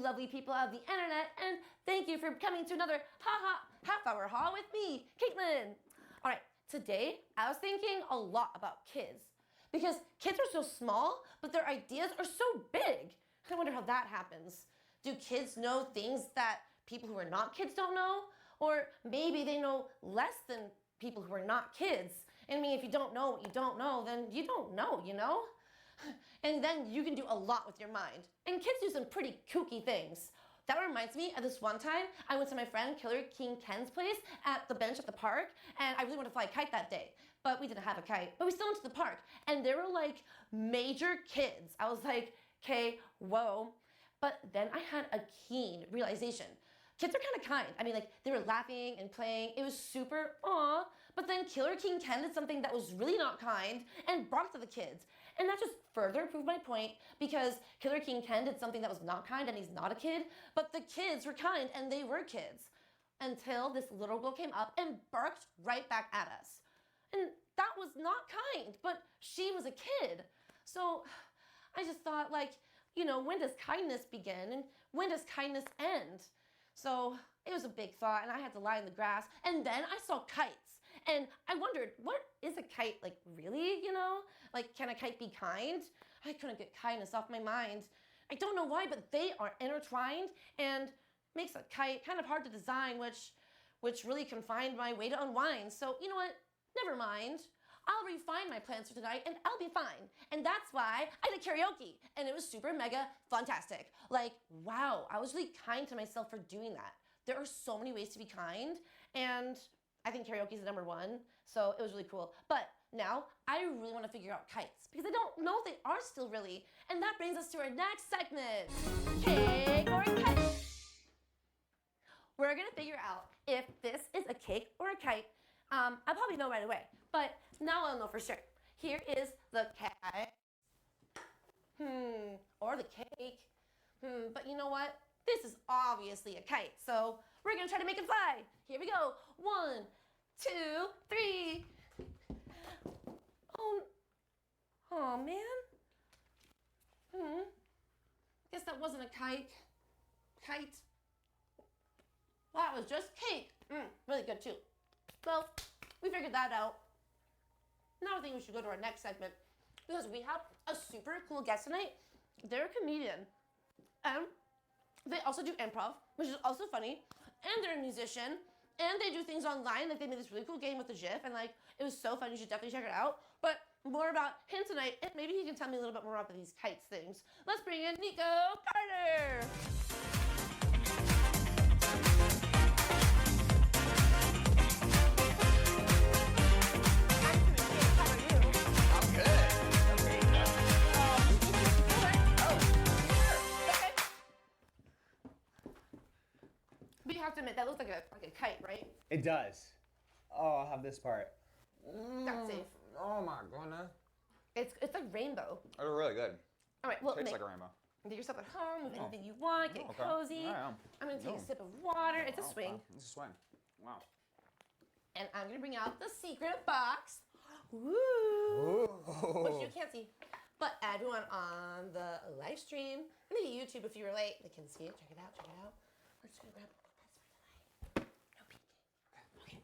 Lovely people of the internet, and thank you for coming to another half hour haul with me, Caitlin. All right, today I was thinking a lot about kids because kids are so small, but their ideas are so big. I wonder how that happens. Do kids know things that people who are not kids don't know? Or maybe they know less than people who are not kids. I mean, if you don't know what you don't know, then you don't know, you know? And then you can do a lot with your mind. And kids do some pretty kooky things. That reminds me of this one time I went to my friend Kewl Karaoke's place at the bench at the park, and I really wanted to fly a kite that day. But we didn't have a kite. But we still went to the park, and there were like major kids. I was like, okay, whoa. But then I had a keen realization. Kids are kind of kind. I mean, like, they were laughing and playing. It was super aw. But then Killer King Ken did something that was really not kind and brought it to the kids. And that just further proved my point, because Killer King Ken did something that was not kind and he's not a kid, but the kids were kind and they were kids. Until this little girl came up and barked right back at us. And that was not kind, but she was a kid. So I just thought, like, you know, when does kindness begin and when does kindness end? So it was a big thought, and I had to lie in the grass. And then I saw kites, and I wondered, what is a kite like really, you know? Like, can a kite be kind? I couldn't get kindness off my mind. I don't know why, but they are intertwined and makes a kite kind of hard to design, which really confined my way to unwind. So you know what? Never mind. I'll refine my plans for tonight and I'll be fine. And that's why I did karaoke, and it was super mega fantastic. Like, wow, I was really kind to myself for doing that. There are so many ways to be kind, and I think karaoke is the #1, so it was really cool. But now I really want to figure out kites because I don't know if they are still really. And that brings us to our next segment, cake or kite. We're gonna figure out if this is a cake or a kite. I'll probably know right away, but now I'll know for sure. Here is the cat, or the cake, but you know what? This is obviously a kite, so we're gonna try to make it fly. Here we go. 1, 2, 3. Oh man. Guess that wasn't a kite. Well, that was just cake. Really good too. Well, we figured that out. Now I think we should go to our next segment, because we have a super cool guest tonight. They're a comedian, and they also do improv, which is also funny, and they're a musician, and they do things online. Like, they made this really cool game with the GIF, and like, it was so fun. You should definitely check it out. But more about him tonight, and maybe he can tell me a little bit more about these kites things. Let's bring in Nico Carter. But you have to admit, that looks like a kite, right? It does. Oh, I'll have this part. That's safe. Oh my goodness. It's like rainbow. They're really good. All right, well, Tastes like a rainbow. Make yourself at home with anything you want. Get cozy. Yeah. I'm gonna take a sip of water. It's a swing. It's a swing. Wow. And I'm gonna bring out the secret box. Woo! Which you can't see. But everyone on the live stream, and maybe YouTube if you were late, they can see it. Check it out. Check it out. We're just gonna grab this for tonight. No peeking.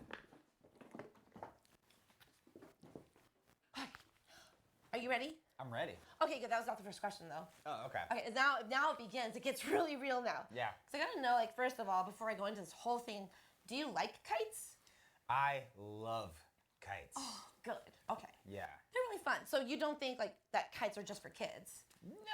Okay. Are you ready? I'm ready. Okay, good. That was not the first question though. Oh, okay. Okay, now it begins. It gets really real now. Yeah. So I gotta know, like, first of all, before I go into this whole thing, do you like kites? I love kites. Oh, good. Okay. Yeah. They're really fun. So you don't think like that kites are just for kids?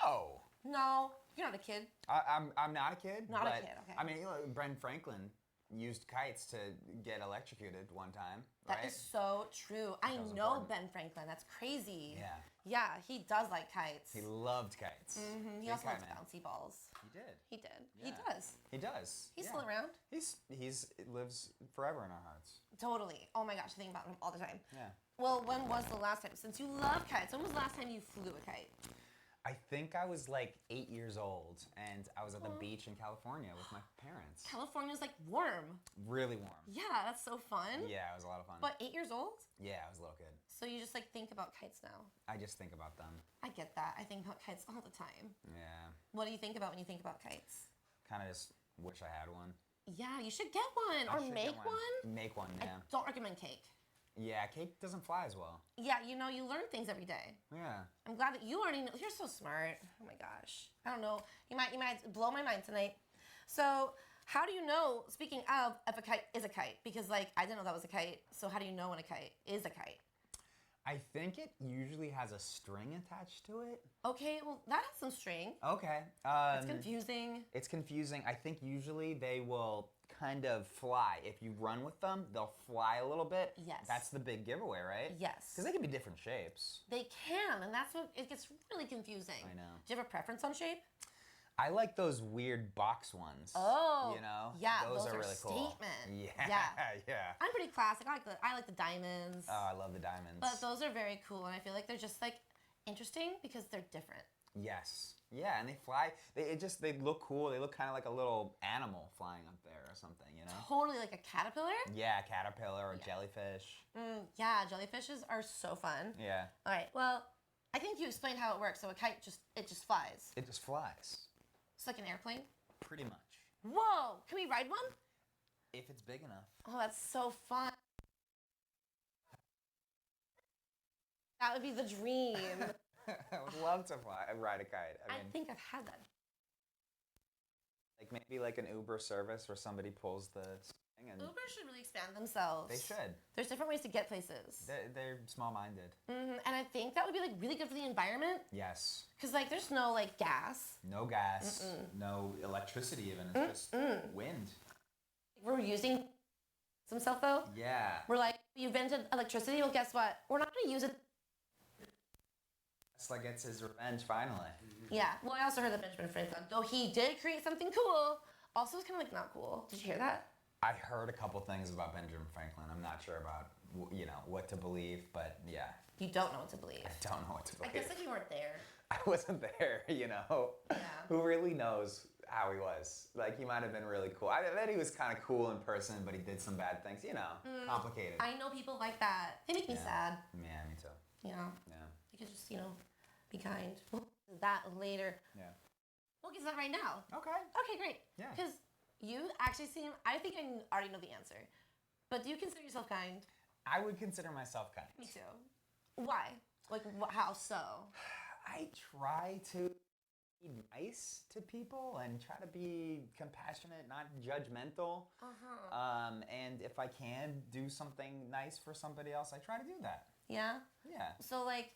No. No, you're not a kid. I'm not a kid. Not a but, kid, okay. I mean, Ben Franklin used kites to get electrocuted one time, That right? is so true. I was know important. Ben Franklin. That's crazy. Yeah. Yeah, he does like kites. He loved kites. He Big also kite likes man. bouncy balls. He did. He did. Yeah. He does. He does. He's yeah. still around. He's lives forever in our hearts. Totally. Oh my gosh, I think about him all the time. Yeah. Well, when was the last time? Since you love kites, when was the last time you flew a kite? I think I was like 8 years old, and I was at the beach in California with my parents. California's like warm. Really warm. Yeah, that's so fun. Yeah, it was a lot of fun. But 8 years old? Yeah, I was a little kid. So you just like think about kites now. I just think about them. I get that. I think about kites all the time. Yeah. What do you think about when you think about kites? Kind of just wish I had one. Yeah, you should get one I or should make get one. Make one, I yeah. don't recommend cake. Yeah, cake doesn't fly as well. Yeah, you know, you learn things every day. Yeah. I'm glad that you already know. You're so smart. Oh my gosh. I don't know. You might blow my mind tonight. So, how do you know, speaking of, if a kite is a kite? Because, like, I didn't know that was a kite. So, how do you know when a kite is a kite? I think it usually has a string attached to it. Okay, well, that has some string. Okay. It's confusing. It's confusing. I think usually they will kind of fly. If you run with them, they'll fly a little bit. Yes. That's the big giveaway, right? Yes. Because they can be different shapes. They can, and that's what, it gets really confusing. I know. Do you have a preference on shape? I like those weird box ones. Oh. You know? Yeah, those are really cool. statement. Yeah. Yeah. Yeah. I'm pretty classic. I like the diamonds. Oh, I love the diamonds. But those are very cool, and I feel like they're just like interesting because they're different. Yes. Yeah, and they fly. They look cool. They look kind of like a little animal flying up there or something, you know? Totally like a caterpillar. Yeah, a caterpillar or jellyfish. Yeah, jellyfishes are so fun. Yeah. All right. Well, I think you explained how it works. So a kite just flies. It just flies. It's like an airplane. Pretty much. Whoa! Can we ride one? If it's big enough. Oh, that's so fun. That would be the dream. I would love to ride a kite. I I mean, think I've had that. like maybe like an Uber service where somebody pulls the string and Uber should really expand themselves. they should. There's different ways to get places. They're small-minded. And I think that would be like really good for the environment. Yes. Cause like there's no like gas. No gas. No electricity even. It's just wind. We're using himself though. Yeah. We're like, you invented electricity. Well, guess what? We're not gonna use it. Tesla gets his revenge finally. Yeah. Well, I also heard that Benjamin Franklin, though he did create something cool, also was kind of like not cool. Did you hear that? I heard a couple things about Benjamin Franklin. I'm not sure about what to believe, but yeah. You don't know what to believe. I don't know what to I believe. guess like you weren't there. I wasn't there, Yeah. Who really knows how he was? Like, he might have been really cool. I bet he was kind of cool in person, but he did some bad things. Complicated. I know people like that. They make me sad. Yeah, me too. You know, Yeah. you could just be kind. We'll get to that later. Yeah. We'll get to that right now. Okay. Okay, great. Yeah. Because you actually seem. I think I already know the answer. But do you consider yourself kind? I would consider myself kind. Me too. Why? Like, how so? I try to be nice to people and try to be compassionate, not judgmental. And if I can do something nice for somebody else, I try to do that. Yeah? Yeah. So, like,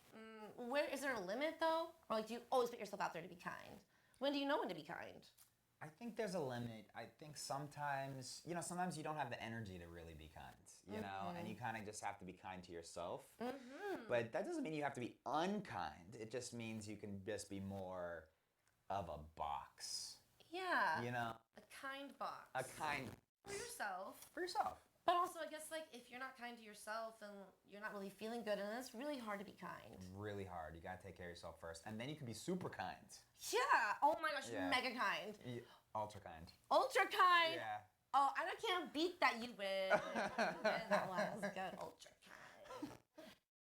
where is there a limit, though? Or, like, do you always put yourself out there to be kind? When do you know when to be kind? I think there's a limit. I think sometimes you don't have the energy to really be kind, and you kind of just have to be kind to yourself. But that doesn't mean you have to be unkind. It just means you can just be more of a box. Yeah. A kind box. A kind For yourself. for yourself. But also, I guess, like, if you're not kind to yourself, then you're not really feeling good, and it's really hard to be kind. Really hard. You gotta take care of yourself first, and then you can be super kind. Yeah. Oh my gosh, Yeah. mega kind. Ultra kind. Ultra kind. Yeah. Oh, I can't beat that. You win. That was good. Ultra kind.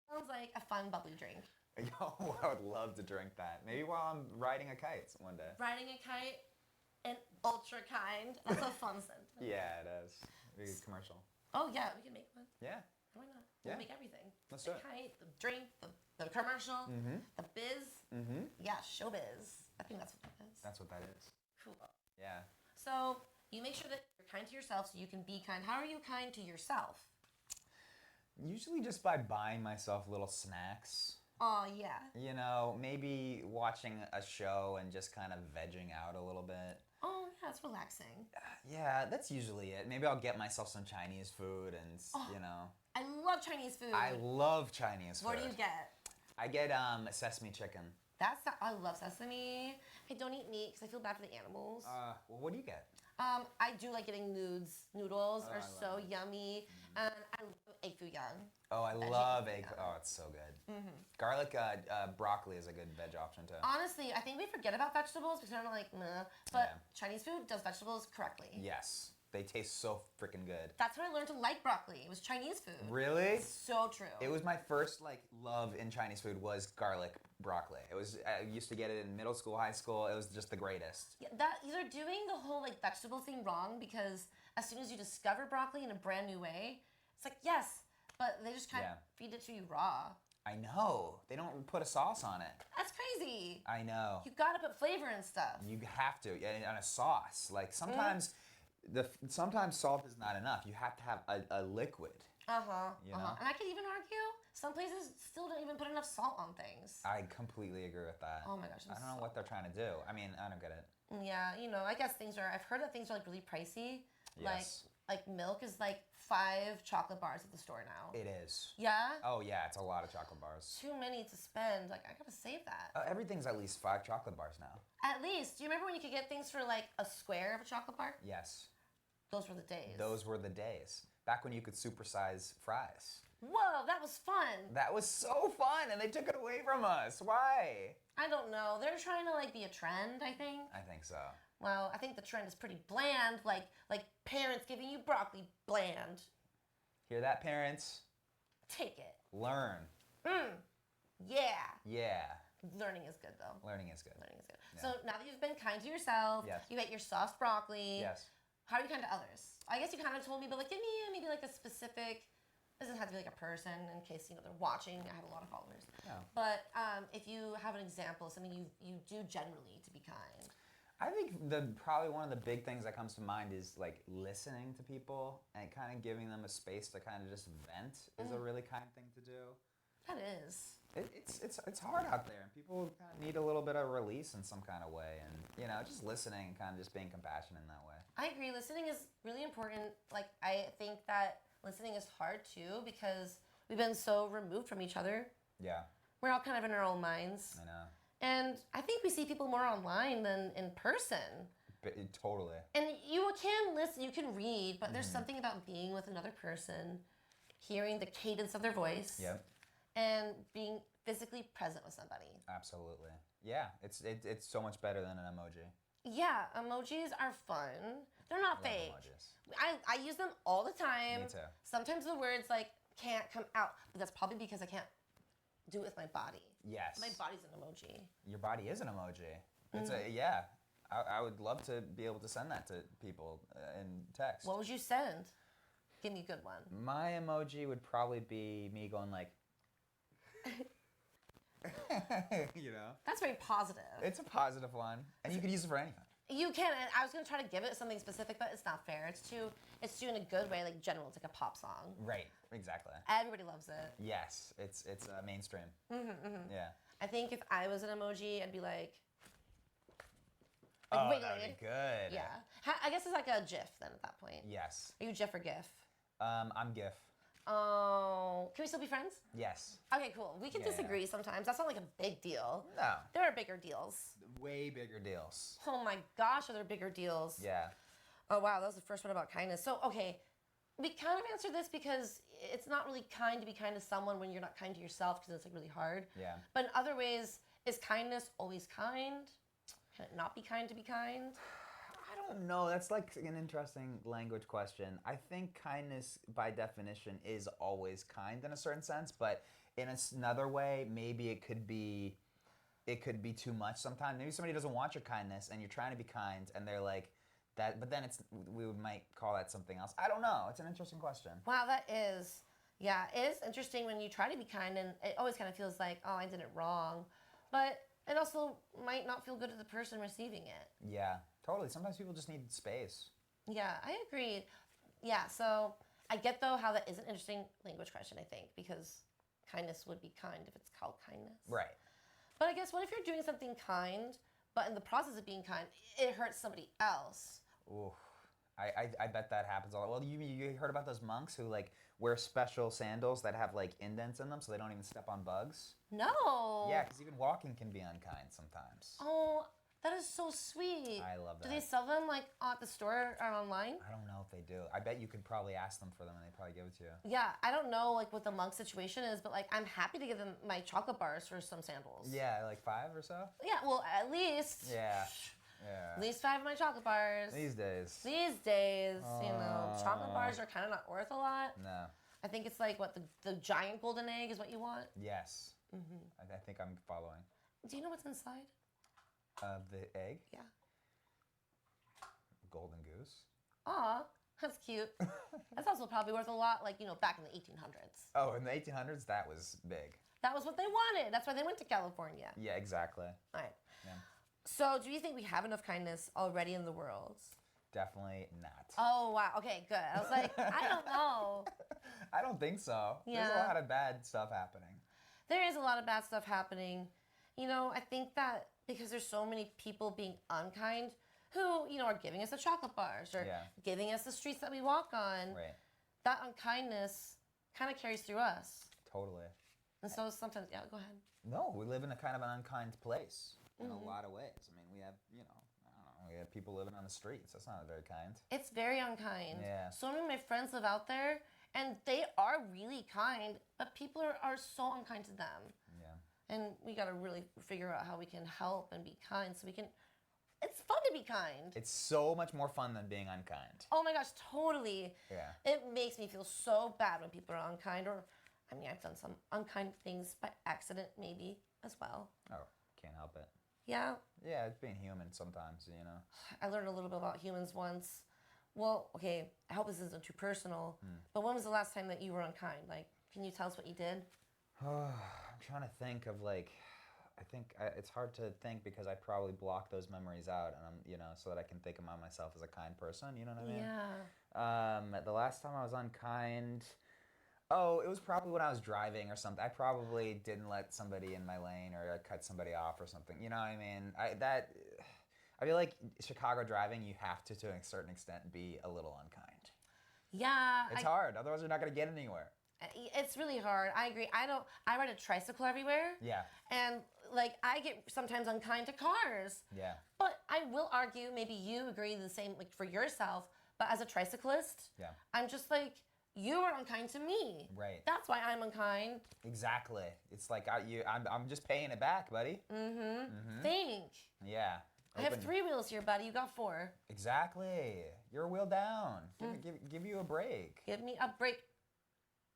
Sounds like a fun bubbly drink. Yo, I would love to drink that. Maybe while I'm riding a kite one day. Riding a kite and ultra kind. That's a fun sentence. Yeah, it is. Maybe a commercial. Oh yeah, we can make one. Yeah. Why not? Yeah. We'll make everything. Let's the do it. kite, the drink, the commercial, the biz. Mm-hmm. Yeah, showbiz. I think that's what that is. That's what that is. Cool. Yeah. So you make sure that you're kind to yourself so you can be kind. How are you kind to yourself? Usually just by buying myself little snacks. Oh yeah. You know, maybe watching a show and just kind of vegging out a little bit. Oh yeah, it's relaxing. Yeah, that's usually it. Maybe I'll get myself some Chinese food and, you know. I love Chinese food. I love Chinese food. What do you get? I get sesame chicken. I love sesame. I don't eat meat because I feel bad for the animals. Well, what do you get? I do like getting noodles. Noodles Oh, are I so love yummy. And I love egg foo young. Oh, I love egg. Oh, it's so good. Garlic broccoli is a good veg option too. Honestly, I think we forget about vegetables because we're like, meh. But Chinese food does vegetables correctly. Yes, they taste so freaking good. That's when I learned to like broccoli. It was Chinese food. Really? So true. It was my first love in Chinese food was garlic broccoli. It was I used to get it in middle school, high school. It was just the greatest. Yeah, you're doing the whole vegetable thing wrong because as soon as you discover broccoli in a brand new way, it's like yes, but they just kind of feed it to you raw. I know. They don't put a sauce on it. That's crazy. I know. You gotta put flavor in stuff. You have to, and a sauce. Like sometimes, sometimes salt is not enough. You have to have a liquid. You know? And I could even argue some places still don't even put enough salt on things. I completely agree with that. Oh my gosh. I don't know what they're trying to do. I mean, I don't get it. Yeah, I guess I've heard that things are really pricey. Yes. Like milk is 5 chocolate bars at the store now. It is. Yeah? Oh yeah, it's a lot of chocolate bars. Too many to spend. I gotta save that. Everything's at least 5 chocolate bars now. At least. Do you remember when you could get things for a square of a chocolate bar? Yes. Those were the days. Those were the days. Back when you could supersize fries. Whoa, that was fun. That was so fun, and they took it away from us. Why? I don't know. They're trying to be a trend, I think. I think so. Well, I think the trend is pretty bland, like parents giving you broccoli, bland. Hear that, parents? Take it. Learn. Yeah. Yeah. Learning is good, though. Learning is good. Learning is good. Yeah. So now that you've been kind to yourself, you ate your soft broccoli. Yes. How are you kind to others? I guess you kind of told me, but give me maybe a specific. Doesn't have to be a person in case they're watching. I have a lot of followers. No. But if you have an example, something you do generally to be kind. I think probably one of the big things that comes to mind is listening to people and kind of giving them a space to kind of just vent is a really kind thing to do. That is. It's hard out there, and people kind of need a little bit of release in some kind of way, and just listening and kind of just being compassionate in that way. I agree. Listening is really important. I think that listening is hard too because we've been so removed from each other. Yeah. We're all kind of in our own minds. I know. And I think we see people more online than in person. Totally. And you can listen, you can read, but there's something about being with another person, hearing the cadence of their voice, and being physically present with somebody. Absolutely. Yeah, it's so much better than an emoji. Yeah, emojis are fun. They're not fake. Emojis. I use them all the time. Me too. Sometimes the words can't come out, but that's probably because I can't do it with my body. Yes. My body's an emoji. Your body is an emoji. It's I would love to be able to send that to people in text. What would you send? Give me a good one. My emoji would probably be me going That's very positive. It's a positive one, and you could use it for anything. You can, and I was gonna try to give it something specific, but it's not fair. It's too in a good way, general. It's like a pop song. Right, exactly. Everybody loves it. Yes, it's mainstream. Yeah. I think if I was an emoji, I'd be oh, wiggling. that'd be good. Yeah. I guess it's like a GIF then at that point. Yes. Are you GIF or GIF? I'm GIF. Oh, can we still be friends? Yes. Okay, cool. We can disagree sometimes. That's not a big deal. No. There are bigger deals. Way bigger deals. Oh my gosh, are there bigger deals? Yeah. Oh wow, that was the first one about kindness. So, okay, we kind of answered this because it's not really kind to be kind to someone when you're not kind to yourself because it's really hard. Yeah. But in other ways, is kindness always kind? Can it not be kind to be kind? I don't know. That's like an interesting language question. I think kindness, by definition, is always kind in a certain sense, but in another way, maybe it could be too much sometimes. Maybe somebody doesn't want your kindness, and you're trying to be kind, and they're like that. But then might call that something else. I don't know. It's an interesting question. Wow, that is, yeah, it is interesting when you try to be kind, and it always kind of feels like, oh, I did it wrong, but it also might not feel good to the person receiving it. Yeah, totally. Sometimes people just need space. Yeah, I agree. Yeah, so I get though how that is an interesting language question, I think, because kindness would be kind if it's called kindness. Right. But I guess what if you're doing something kind, but in the process of being kind, it hurts somebody else? Ooh, I bet that happens a lot. Well, you heard about those monks who like wear special sandals that have like indents in them so they don't even step on bugs? No. Yeah, because even walking can be unkind sometimes. Oh, that is so sweet. I love that. Do they sell them like at the store or online? I don't know if they do. I bet you could probably ask them for them and they'd probably give it to you. Yeah, I don't know like what the monk situation is, but like I'm happy to give them my chocolate bars for some sandals. Yeah, like 5 or so? Yeah, well at least. Yeah. Yeah. At least 5 of my chocolate bars. These days. These days, you know, chocolate bars are kind of not worth a lot. No. I think it's like what the giant golden egg is what you want. Yes. Mm-hmm. I think I'm following. Do you know what's inside? The egg? Yeah. Golden goose. Aw, that's cute. That's also probably worth a lot, like, you know, back in the 1800s. Oh, in the 1800s, that was big. That was what they wanted. That's why they went to California. Yeah, exactly. All right. Yeah. So, do you think we have enough kindness already in the world? Definitely not. Oh, wow. Okay, good. I was like, I don't know. I don't think so. Yeah. There's a lot of bad stuff happening. There is a lot of bad stuff happening. You know, I think that because there's so many people being unkind who, you know, are giving us the chocolate bars or giving us the streets that we walk on. Right. That unkindness kind of carries through us. Totally. And so sometimes, yeah, go ahead. No, we live in a kind of an unkind place in a lot of ways. I mean, we have, you know, I don't know, we have people living on the streets. That's not very kind. It's very unkind. Yeah. So many of my friends live out there, and they are really kind, but people are so unkind to them. Yeah. And we got to really figure out how we can help and be kind so we can. It's fun to be kind. It's so much more fun than being unkind. Oh my gosh, totally. Yeah. It makes me feel so bad when people are unkind, or, I mean, I've done some unkind things by accident, maybe, as well. Oh, can't help it. Yeah. Yeah, it's being human sometimes, you know. I learned a little bit about humans once. Well, okay, I hope this isn't too personal, but when was the last time that you were unkind? Like, can you tell us what you did? I'm trying to think of like, it's hard to think because I probably block those memories out, and I'm, you know, so that I can think about myself as a kind person. You know what I mean? Yeah. The last time I was unkind, oh, it was probably when I was driving or something. I probably didn't let somebody in my lane or I cut somebody off or something. You know what I mean? I feel like Chicago driving, you have to a certain extent, be a little unkind. Yeah. It's hard. Otherwise, you're not going to get anywhere. It's really hard. I agree. I ride a tricycle everywhere. Yeah. And like I get sometimes unkind to cars. Yeah. But I will argue, maybe you agree the same like for yourself, but as a tricyclist, Yeah. I'm just like, you are unkind to me. Right. That's why I'm unkind. Exactly. It's like I'm just paying it back, buddy. Think. Yeah. I have 3 wheels here, buddy. You got 4. Exactly. You're a wheel down. Give you a break. Give me a break.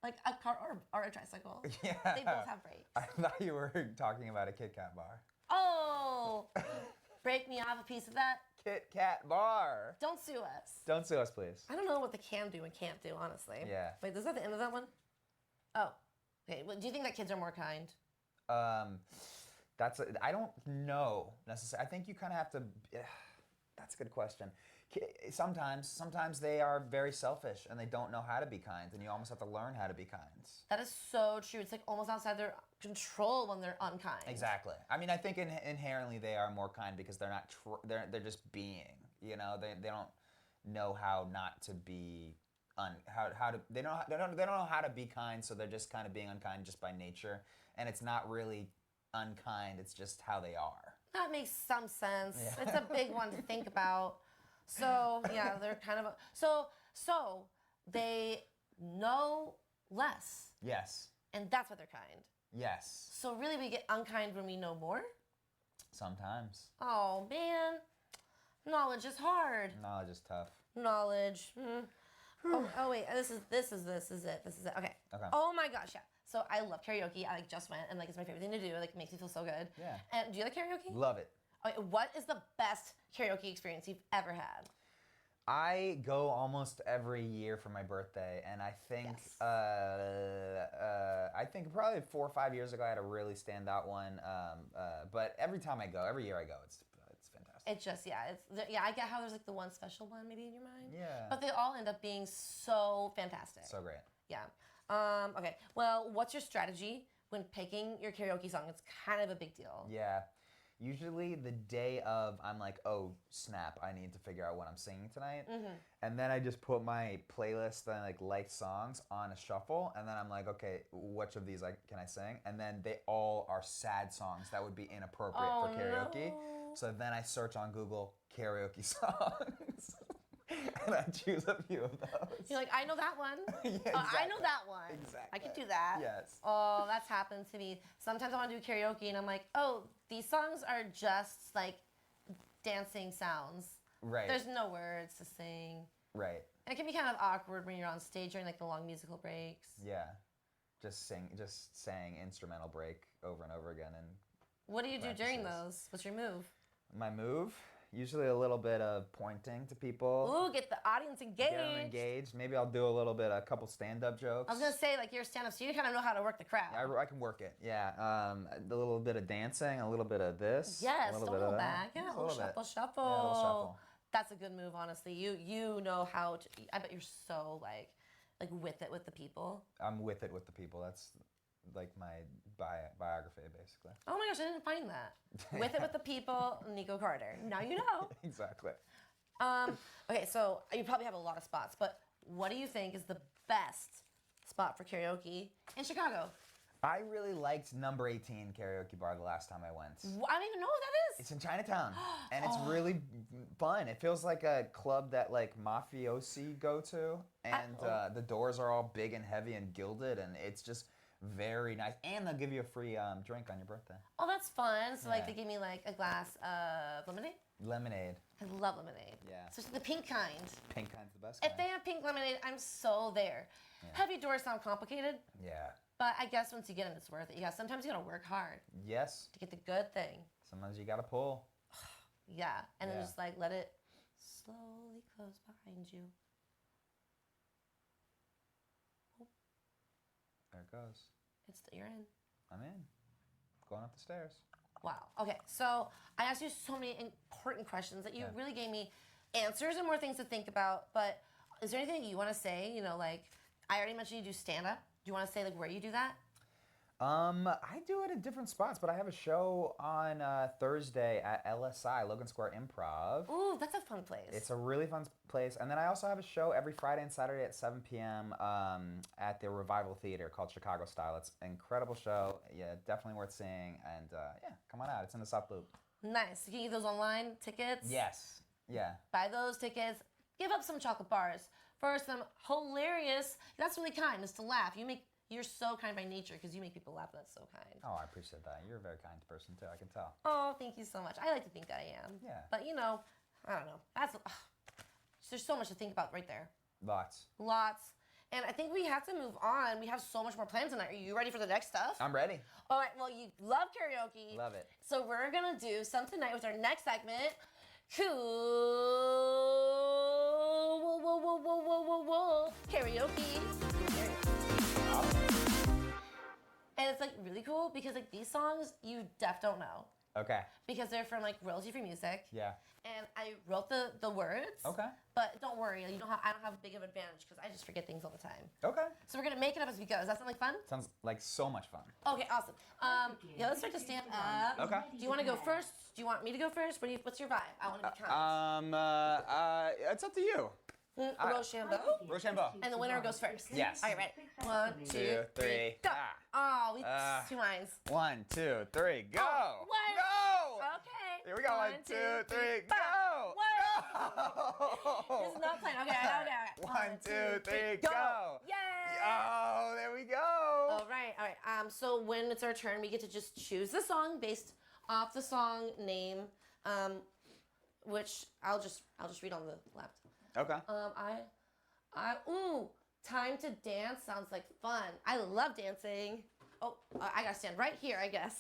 Like a car or a tricycle. Yeah. They both have brakes. I thought you were talking about a Kit Kat bar. Oh! Break me off a piece of that. Kit Kat bar. Don't sue us. Don't sue us, please. I don't know what they can do and can't do, honestly. Yeah. Wait, is that the end of that one? Oh. Okay. Well, do you think that kids are more kind? I don't know necessarily. I think you kind of have to. That's a good question. Sometimes they are very selfish and they don't know how to be kind, and you almost have to learn how to be kind. That is so true. It's like almost outside their control when they're unkind. Exactly. I mean, I think inherently they are more kind because they're not. They're just being. You know, they don't know how not to be. They don't know how to be kind, so they're just kind of being unkind just by nature, and it's not really unkind. It's just how they are. That makes some sense. Yeah. It's a big one to think about. So yeah, they're kind of so they know less, Yes. and that's why they're kind. Yes. So really, we get unkind when we know more. Sometimes. Oh man, Knowledge is hard. Knowledge is tough. Knowledge. Oh wait, this is it. Okay. Okay. Oh my gosh, yeah. So I love karaoke. I like just went, and like it's my favorite thing to do. Like it makes me feel so good. Yeah. And do you like karaoke? Love it. Okay, what is the best karaoke experience you've ever had? I go almost every year for my birthday, and I think Yes. I think probably 4 or 5 years ago I had a really standout one. But every time I go, every year I go, it's fantastic. It's just I get how there's like the one special one maybe in your mind. Yeah. But they all end up being so fantastic. So great. Yeah. Okay. Well, what's your strategy when picking your karaoke song? It's kind of a big deal. Yeah. Usually the day of, I'm like, oh snap, I need to figure out what I'm singing tonight. And then I just put my playlist that I like songs on a shuffle, and then I'm like, okay, which of these can I sing? And then they all are sad songs that would be inappropriate for karaoke. No. So then I search on Google karaoke songs. And I choose a few of those. You're like, I know that one. Yeah, I know that one. Exactly. I can do that. Yes. Oh, that's happened to me. Sometimes I want to do karaoke and I'm like, oh, these songs are just like dancing sounds. Right. There's no words to sing. Right. And it can be kind of awkward when you're on stage during like the long musical breaks. Yeah. Just saying instrumental break over and over again. And What do you do during practices. those? What's your move? my move, usually a little bit of pointing to people. Ooh, get the audience engaged. Get them engaged. Maybe I'll do a couple stand-up jokes. I was gonna say, like, you're a stand-up, so you kind of know how to work the crowd. I can work it. Yeah. A little bit of dancing, a little bit of this. Yes, a don't little bit hold of back. that. Yeah, Just a little shuffle, shuffle. Yeah, a little shuffle. That's a good move, honestly. You know how to. I bet you're so like with it with the people. I'm with it with the people. That's like my biography, basically. Oh my gosh, I didn't find that. With it with the people, Nico Carter. Now you know. Exactly. Okay, so you probably have a lot of spots, but what do you think is the best spot for karaoke in Chicago? I really liked Number 18 Karaoke Bar the last time I went. I don't even know what that is. It's in Chinatown, and it's really fun. It feels like a club that like mafiosi go to, and the doors are all big and heavy and gilded, and it's just very nice. And they'll give you a free drink on your birthday. Oh, that's fun. So like Yeah. they give me like a glass of lemonade. Lemonade. I love lemonade. Yeah. Especially the pink kind. Pink kind's the best If kind. they have pink lemonade, I'm so there. Yeah. Heavy doors sound complicated, Yeah. but I guess once you get in, it's worth it. Yeah, sometimes you gotta work hard Yes. to get the good thing. Sometimes you gotta pull. Yeah, and then Yeah. just like let it slowly close behind you. There it goes. You're in. I'm in. Going up the stairs. Wow. Okay, so I asked you so many important questions that you Yeah. really gave me answers and more things to think about. But is there anything you want to say? You know, like I already mentioned you do stand up. Do you want to say like where you do that? I do it at different spots, but I have a show on Thursday at LSI, Logan Square Improv. Ooh, that's a fun place. It's a really fun place. And then I also have a show every Friday and Saturday at 7 p.m. At the Revival Theater called Chicago Style. It's an incredible show. Yeah, definitely worth seeing. And yeah, come on out. It's in the South Loop. Nice. You can get those online tickets. Yes. Yeah. Buy those tickets. Give up some chocolate bars for some hilarious. That's really kind. Is to laugh. You're so kind by nature because you make people laugh. That's so kind. Oh, I appreciate that. You're a very kind person too. I can tell. Oh, thank you so much. I like to think that I am. Yeah. But you know, I don't know. There's so much to think about right there. Lots. Lots. And I think we have to move on. We have so much more plans tonight. Are you ready for the next stuff? I'm ready. All right. Well, you love karaoke. Love it. So we're gonna do some tonight with our next segment. Karaoke. And it's like really cool because like these songs you don't know Okay. because they're from like royalty-free music. Yeah. And I wrote the words. Okay. But don't worry, I don't have a big of an advantage because I just forget things all the time. Okay. So we're gonna make it up as we go. Does that sound like fun? Sounds like so much fun. Okay, awesome. Yeah, let's start to stand up. Okay. Do you want to go first? Do you want me to go first? What's your vibe? I want to be kind. It's up to you. Rochambeau. Rochambeau. And the winner goes first. Yes. All right, ready? 1, 2, 3, go. Ah. Oh, we two minds. 1, 2, 3, go. Oh, one. Go. Okay. Here we go. 1, 2, 3, go. One. This is not playing. Okay. 1, 2, 3, go. Yay. Oh, there we go. All right. So when it's our turn, we get to just choose the song based off the song name. which I'll just read on the left. Okay. Time to dance sounds like fun. I love dancing. Oh, I gotta stand right here, I guess.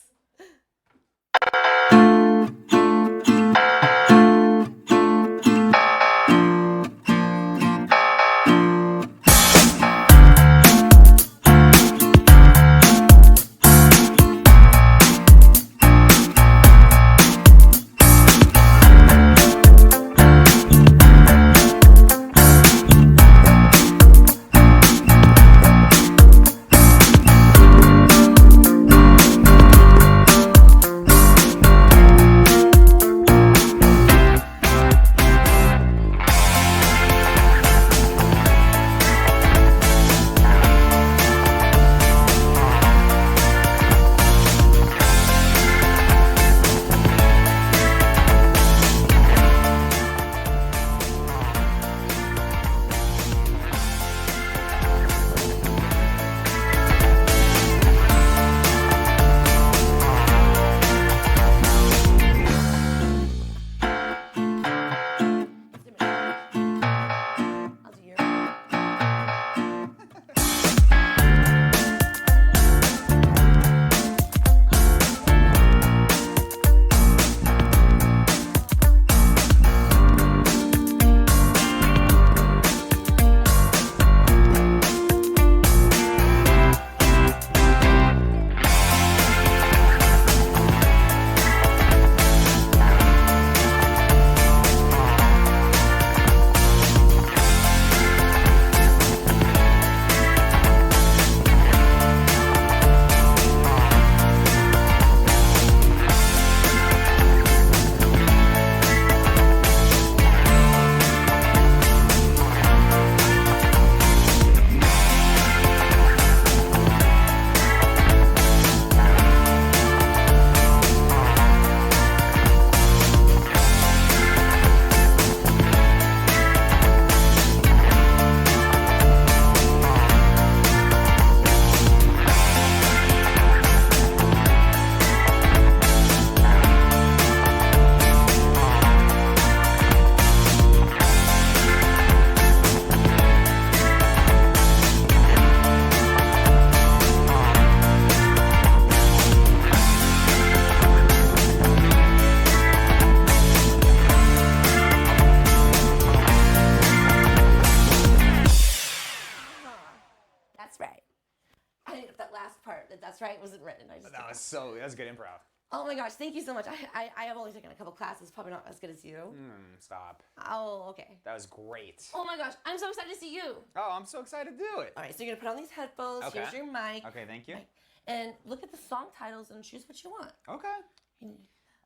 That's right, wasn't written. That was good improv. Oh my gosh, thank you so much. I have only taken a couple classes, probably not as good as you. Stop. Oh, okay. That was great. Oh my gosh, I'm so excited to see you. Oh, I'm so excited to do it. All right, so you're gonna put on these headphones. Okay. Here's your mic. Okay, thank you. Right. And look at the song titles and choose what you want. Okay.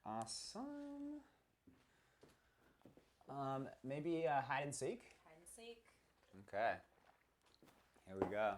Awesome. Maybe hide and seek? Hide and seek. Okay. Here we go.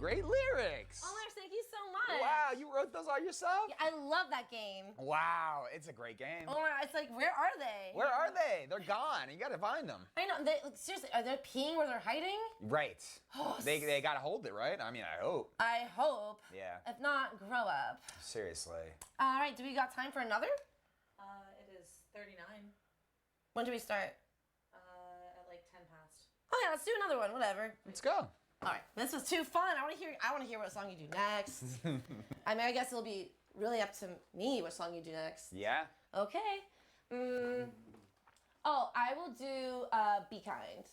great lyrics. Oh my gosh, thank you so much. Wow, you wrote those all yourself? Yeah, I love that game. Wow, it's a great game. Oh my god, it's like, where are they? Where are they? They're gone. You gotta find them. I know, like, seriously, are they peeing where they're hiding? Right. Oh, They gotta hold it, right? I mean, I hope. I hope. Yeah. If not, grow up. Seriously. All right, do we got time for another? It is 39. When do we start? At like 10 past. Oh yeah, let's do another one, whatever. Let's go. All right, this was too fun. I want to hear what song you do next. I mean, I guess it'll be really up to me what song you do next. Yeah. Okay. Oh, I will do Be Kind.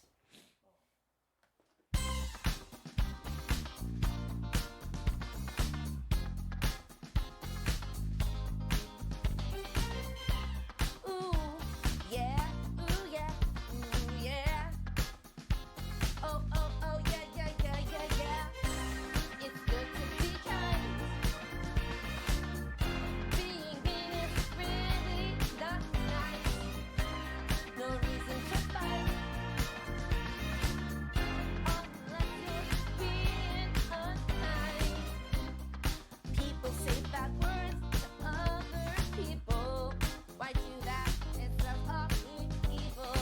Ooh, yeah, ooh, yeah, ooh, yeah. Oh, oh, oh, yeah, yeah, yeah, yeah, yeah. It's good to be kind. Being mean is really not nice. No reason to fight. Unless you're being unkind. People say bad words to other people. Why do that instead of being evil?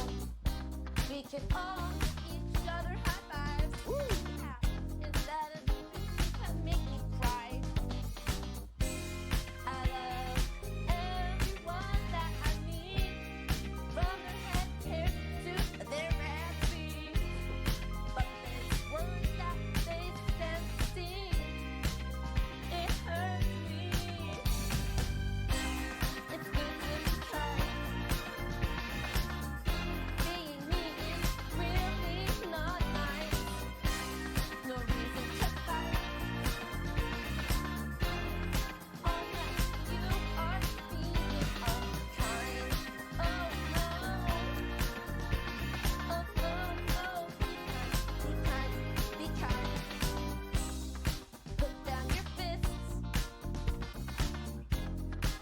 We can all give each other high fives. Yeah. Instead of make me cry. I love everyone that I meet, from their head hair to their red feet. But there's words that they stand sting. It hurts me. It's good to be kind. Being mean is really not nice. No reason to fight. Unless you are being unkind. Oh no. Oh no, no. Be kind, be kind. Put down your fists.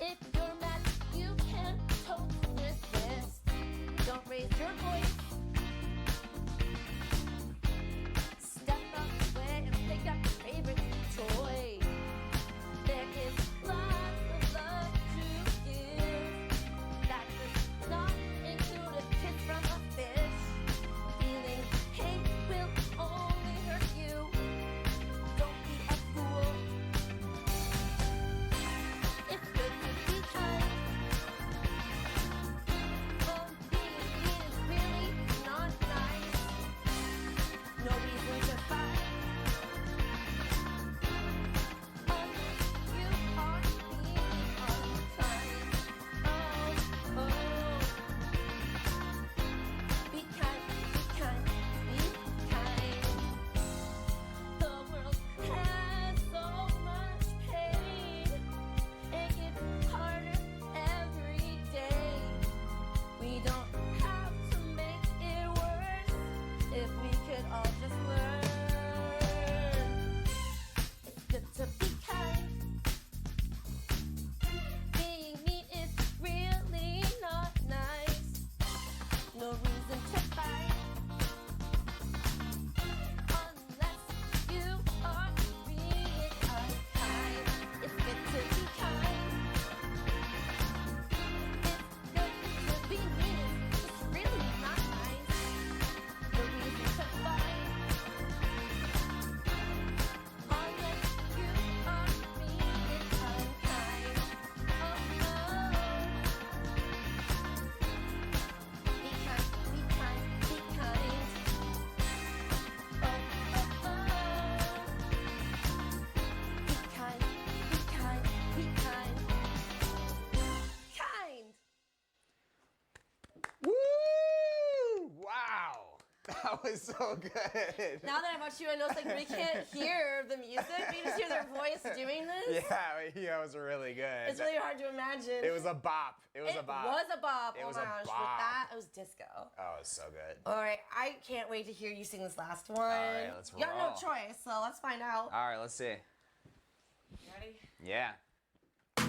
If you're mad, you can totally resist. Don't raise your voice. Step up away and pick up your favorite toy. There is lots of love to give. That does not include a kiss from a fish. Feeling hate will only hurt you. Don't be a fool. It's good to be kind. Oh, being mean is really not nice. No reason to fight. Unless you are being unkind. Oh, oh. Be kind, be kind, be kind. The world has so much pain. It gets harder every day. We don't have to make it worse if we could all just learn. It's good to be kind. Being mean is really not nice. No reason to fight. Unless you are being unkind. It's good to be kind. It's good to be mean. It's just really not nice. No reason to fight. Unless you are being unkind. Oh no. Be kind, be kind, be kind. Oh, oh, oh. Be kind, be kind, be kind. Kind! Woo! Wow. That was so good. Now that I watch you, I know it's like we can't hear the music. We just hear their voice doing this. Yeah, it was really good. It's really hard to imagine. It was a bop. It was a bop. It was a bop. It Oh was my a gosh. With bop. that, it was disco. Oh, it was so good. All right, I can't wait to hear you sing this last one. right, let's You have no roll. choice, so let's find out. All right, let's see. You ready? Yeah. Oh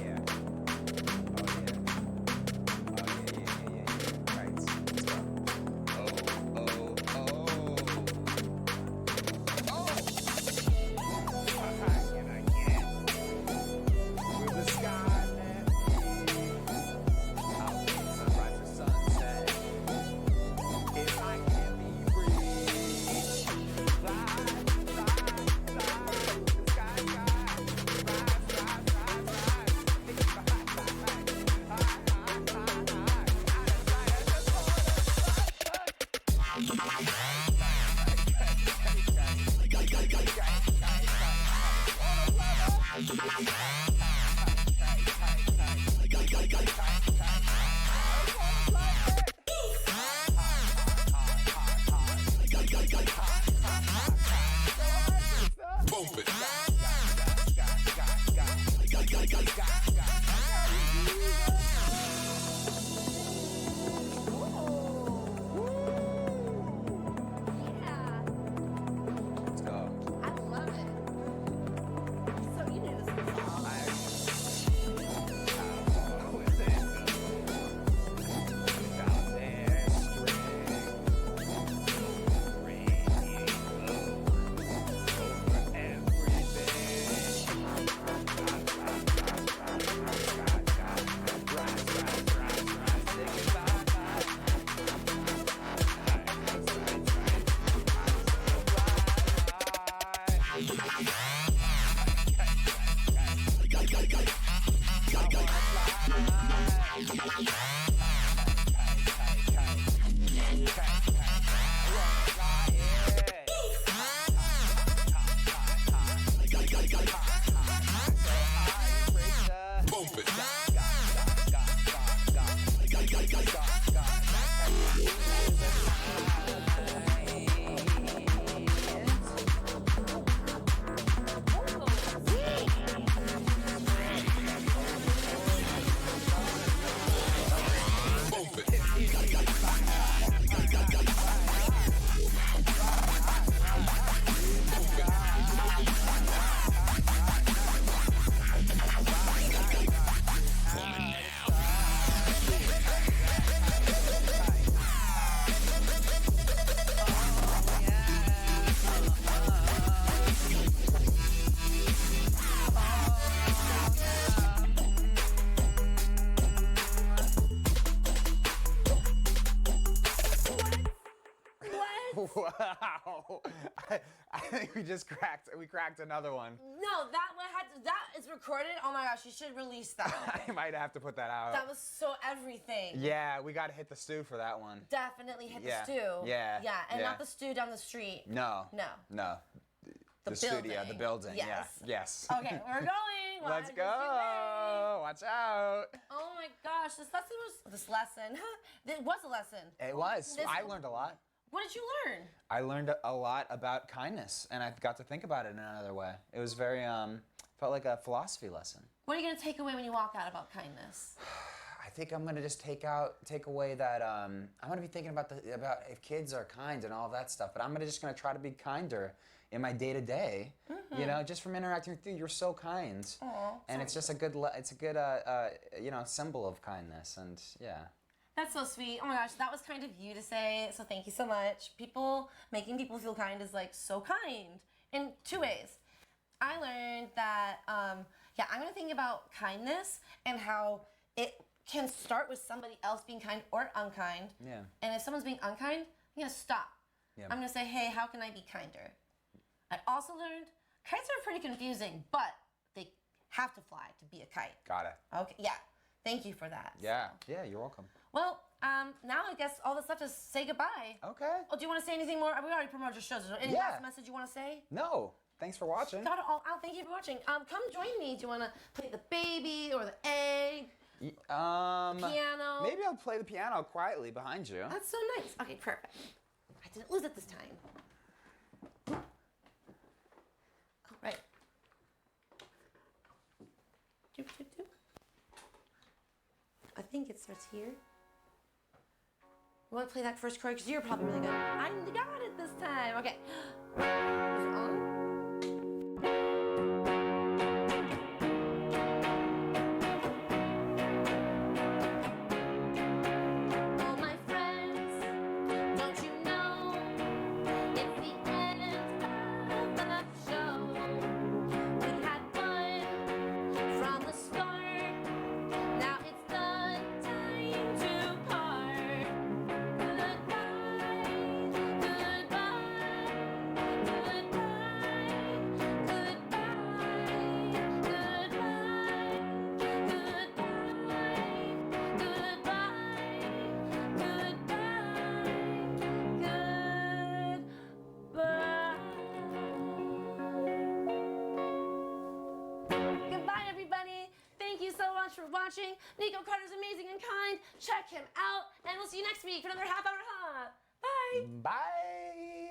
yeah. Oh yeah. Oh yeah. Right. Let's go. Oh. Yeah. Let's go. I love it. So you knew this was song. Wow. I think we cracked another one. No, that is recorded. Oh my gosh, you should release that. I might have to put that out. That was so everything. Yeah, we got to hit the stew for that one. Definitely hit Yeah. the stew. Yeah. Yeah, and Yeah. not the stew down the street. No. No. No. The studio, building. the building. Yes. Yeah. Yes. Okay, we're going. Let's Watch go. Watch out. Oh my gosh, this lesson. It was a lesson. It was. This- I learned a lot. What did you learn? I learned a lot about kindness, and I got to think about it in another way. It was very, felt like a philosophy lesson. What are you gonna take away when you walk out about kindness? I think I'm gonna just take away that I'm gonna be thinking about if kids are kind and all of that stuff. But I'm just gonna try to be kinder in my day to day. You know, just from interacting with you, you're so kind. Aw, And it's just a good symbol of kindness, and yeah. That's so sweet. Oh my gosh, that was kind of you to say, so thank you so much. Making people feel kind is like so kind in two ways. I learned that, I'm gonna think about kindness and how it can start with somebody else being kind or unkind. Yeah. And if someone's being unkind, I'm gonna stop. Yeah. I'm gonna say, hey, how can I be kinder? I also learned kites are pretty confusing, but they have to fly to be a kite. Got it. Okay, yeah. Thank you for that. Yeah. Yeah, you're welcome. Well, now I guess all that's left is say goodbye. Okay. Oh, do you want to say anything more? We already promoted your shows. Is there any Yeah. last message you want to say? No. Thanks for watching. Got it all out. Thank you for watching. Come join me. Do you want to play the baby or the egg? Piano? Maybe I'll play the piano quietly behind you. That's so nice. Okay, perfect. I didn't lose it this time. All right. Doop, doop, doop. I think it starts here. You want to play that first chord? Because you're probably really good. I got it this time. Okay. Is it on? Oh, my friends, don't you know it's the end of the show? We had fun from the start. Now it's the time to part. Goodbye, goodbye, goodbye, goodbye, Goodbye, everybody. Thank you so much for watching. Nico Carter's amazing and kind. Check him out, and we'll see you next week for another half hour hot. Bye. Bye.